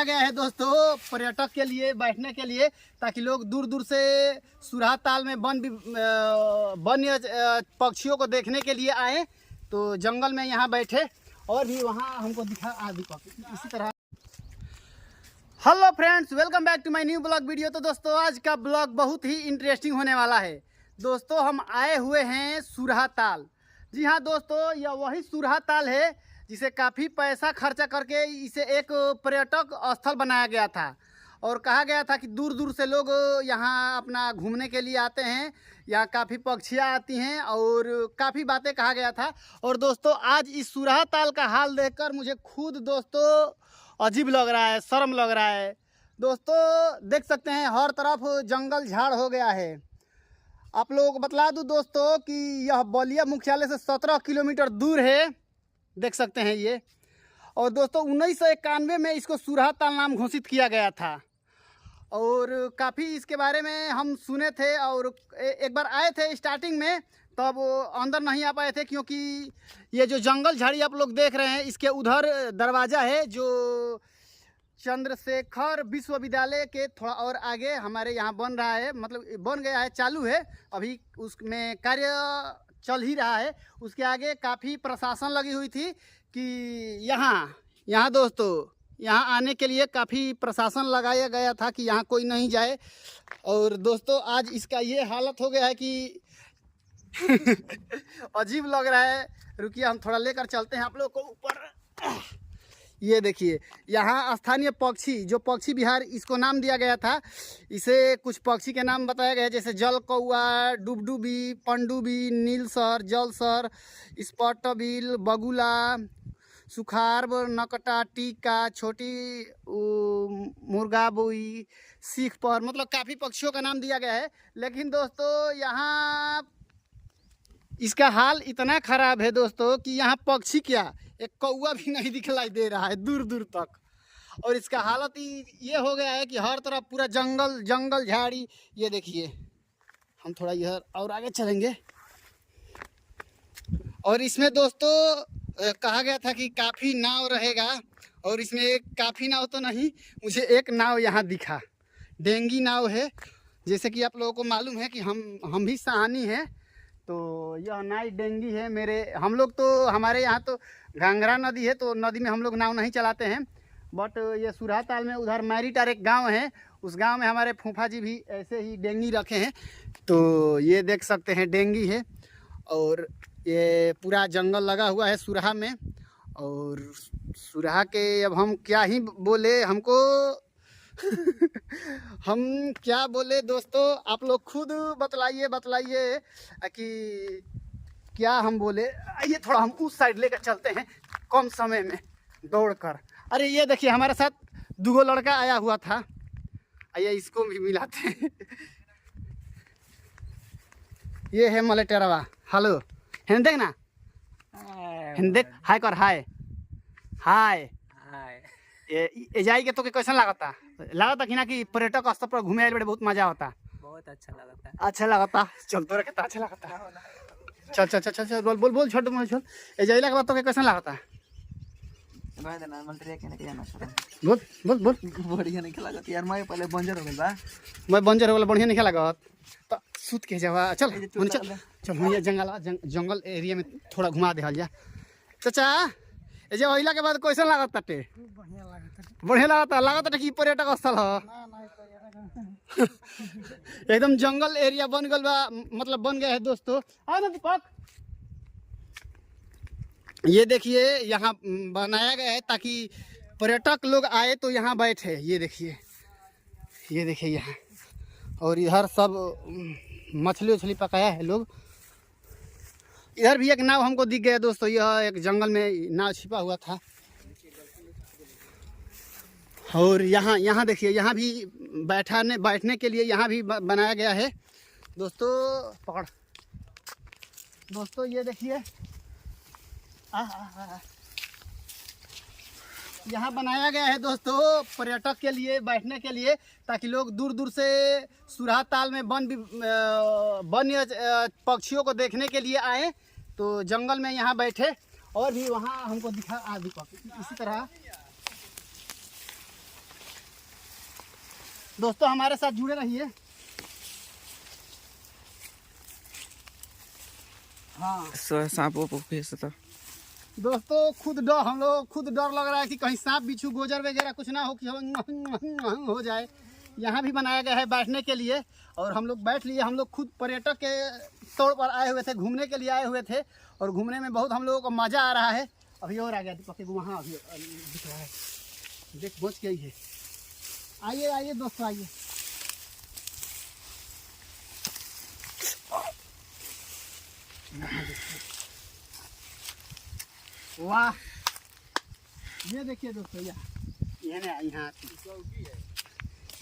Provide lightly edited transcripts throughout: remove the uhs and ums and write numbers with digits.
बनाया गया है दोस्तों पर्यटक के लिए बैठने के लिए, ताकि लोग दूर दूर से सुरहा ताल में वन्य पक्षियों को देखने के लिए आए, तो जंगल में यहाँ बैठे और भी वहाँ हमको दिखा आदि इसी तरह। Hello friends, welcome back to my new blog video. तो दोस्तों आज का ब्लॉग बहुत ही इंटरेस्टिंग होने वाला है। दोस्तों हम आए हुए हैं सुरहा ताल। जी हाँ दोस्तों, यह वही सुरहा ताल है जिसे काफ़ी पैसा खर्चा करके इसे एक पर्यटक स्थल बनाया गया था और कहा गया था कि दूर दूर से लोग यहाँ अपना घूमने के लिए आते हैं। यहाँ काफ़ी पक्षियाँ आती हैं और काफ़ी बातें कहा गया था। और दोस्तों आज इस सुरहा ताल का हाल देखकर मुझे खुद दोस्तों अजीब लग रहा है, शर्म लग रहा है। दोस्तों देख सकते हैं हर तरफ जंगल झाड़ हो गया है। आप लोगों को बतला दूं दोस्तों कि यह बलिया मुख्यालय से 17 किलोमीटर दूर है, देख सकते हैं ये। और दोस्तों 1991 में इसको सुरहा ताल नाम घोषित किया गया था और काफ़ी इसके बारे में हम सुने थे और एक बार आए थे स्टार्टिंग में, तब अंदर नहीं आ पाए थे क्योंकि ये जो जंगल झाड़ी आप लोग देख रहे हैं इसके उधर दरवाज़ा है जो चंद्रशेखर विश्वविद्यालय के थोड़ा और आगे हमारे यहाँ बन रहा है, मतलब बन गया है, चालू है अभी, उसमें कार्य चल ही रहा है। उसके आगे काफ़ी प्रशासन लगी हुई थी कि यहाँ दोस्तों यहाँ आने के लिए काफ़ी प्रशासन लगाया गया था कि यहाँ कोई नहीं जाए। और दोस्तों आज इसका ये हालत हो गया है कि अजीब लग रहा है। रुकिए हम थोड़ा लेकर चलते हैं आप लोग को ऊपर। ये देखिए यहाँ स्थानीय पक्षी, जो पक्षी विहार इसको नाम दिया गया था, इसे कुछ पक्षी के नाम बताया गया है जैसे जल कौआ, डुबडुबी, पंडुबी, नीलसर, जलसर, स्पॉटबिल, बगुला, सुखार, नकटा, टीका, छोटी मुर्गा बोई, सीख पर, मतलब काफ़ी पक्षियों का नाम दिया गया है। लेकिन दोस्तों यहाँ इसका हाल इतना ख़राब है दोस्तों कि यहाँ पक्षी क्या, एक कौआ भी नहीं दिखलाई दे रहा है दूर दूर तक। और इसका हालत ये हो गया है कि हर तरफ पूरा जंगल झाड़ी। ये देखिए हम थोड़ा इधर और आगे चलेंगे। और इसमें दोस्तों कहा गया था कि काफ़ी नाव रहेगा और इसमें एक काफ़ी नाव तो नहीं, मुझे एक नाव यहाँ दिखा, डेंगी नाव है। जैसे कि आप लोगों को मालूम है कि हम भी सहानी हैं, तो यह नाव डेंगी है। हम लोग तो हमारे यहाँ तो घाघरा नदी है, तो नदी में हम लोग नाव नहीं चलाते हैं। बट ये सुरहा ताल में उधर मैरीटार एक गांव है, उस गांव में हमारे फूफा जी भी ऐसे ही डेंगी रखे हैं। तो ये देख सकते हैं डेंगी है और ये पूरा जंगल लगा हुआ है सुरहा में। और सुरहा के अब हम क्या ही बोले, हमको हम क्या बोले दोस्तों, आप लोग खुद बतलाइए कि क्या हम बोले। आइए थोड़ा हम उस साइड लेकर चलते हैं कम समय में दौड़कर। अरे ये देखिए हमारे साथ 2 लड़का आया हुआ था, आइए इसको भी मिलाते हैं। ये है मलेटेरवा। हेलो हिंद देख ना, हिंद देख, हाय कर, हाय हाय। ये जाई के तो कैसा लागता कि ना कि पर्यटक स्थल पर घूमे आए बड़े बहुत मजा होता। बहुत अच्छा लगता चल तो रखता, अच्छा लगता। चल चल चल चल बोल छोड़ छोड़। ये जाइला के बाद तो कैसा लगता? बोल बोल बोल। बढ़िया नहीं लागत यार, मैं पहले बंजर हो गया, मैं बंजर हो गया, बढ़िया नहीं लागत तो सूत के जावा। चल चल चल जंगल एरिया में थोड़ा घुमा दे जा। चाचा ये जो होइला के बाद कैसा लागत ताटे? बढ़िया लागता कि पर्यटक स्थल है। एकदम जंगल एरिया बन गल बा, मतलब बन गया है दोस्तों। आओ ना दीपक, ये देखिए यहाँ बनाया गया है ताकि पर्यटक लोग आए तो यहाँ बैठे। ये देखिए यहाँ, और इधर सब मछली उछली पकाया है लोग। इधर भी एक नाव हमको दिख गया दोस्तों, यह एक जंगल में नाव छिपा हुआ था। और यहाँ देखिए, यहाँ भी बैठने के लिए यहाँ भी बनाया गया है दोस्तों। पकड़ दोस्तों, ये देखिए यहाँ बनाया गया है दोस्तों पर्यटक के लिए बैठने के लिए, ताकि लोग दूर दूर से सुरहा ताल में वन्य पक्षियों को देखने के लिए आए, तो जंगल में यहाँ बैठे और भी वहाँ हमको दिखा आदि इसी तरह। दोस्तों हमारे साथ जुड़े रहिए। हाँ सांपों को फेंसता दोस्तों, हम लोग खुद डर लग रहा है कि कहीं सांप बिच्छू गोजर वगैरह कुछ ना हो कि हो जाए। यहाँ भी बनाया गया है बैठने के लिए और हम लोग बैठ लिए। हम लोग खुद पर्यटक के तौर पर आए हुए थे, घूमने के लिए आए हुए थे और घूमने में बहुत हम लोगों को मज़ा आ रहा है। अभी और आ गया दीपक के वहाँ अभी दिख रहा है, देख पहुँच गई है। आइए आइए दोस्तों आइए। वाह, ये देखिए दोस्तों, यहाँ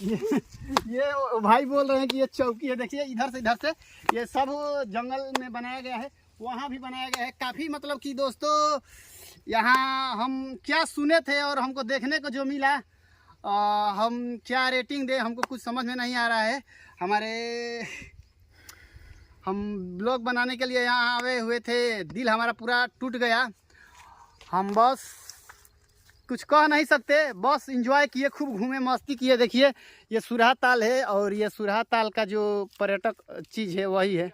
ये भाई बोल रहे हैं कि ये चौकी है। देखिए इधर से ये सब जंगल में बनाया गया है, वहाँ भी बनाया गया है। काफ़ी मतलब कि दोस्तों यहाँ हम क्या सुने थे और हमको देखने को जो मिला, हम क्या रेटिंग दें हमको कुछ समझ में नहीं आ रहा है। हम ब्लॉग बनाने के लिए यहाँ आए हुए थे, दिल हमारा पूरा टूट गया। हम बस कुछ कह नहीं सकते, बस एंजॉय किए, खूब घूमे, मस्ती किए। देखिए ये सुरहा ताल है और ये सुरहा ताल का जो पर्यटक चीज़ है वही है।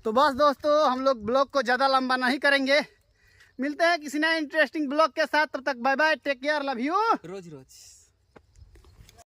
तो बस दोस्तों हम लोग ब्लॉग को ज़्यादा लंबा नहीं करेंगे, मिलते हैं किसी नए इंटरेस्टिंग ब्लॉग के साथ। तब तक bye bye, take care, love you. रोज रोज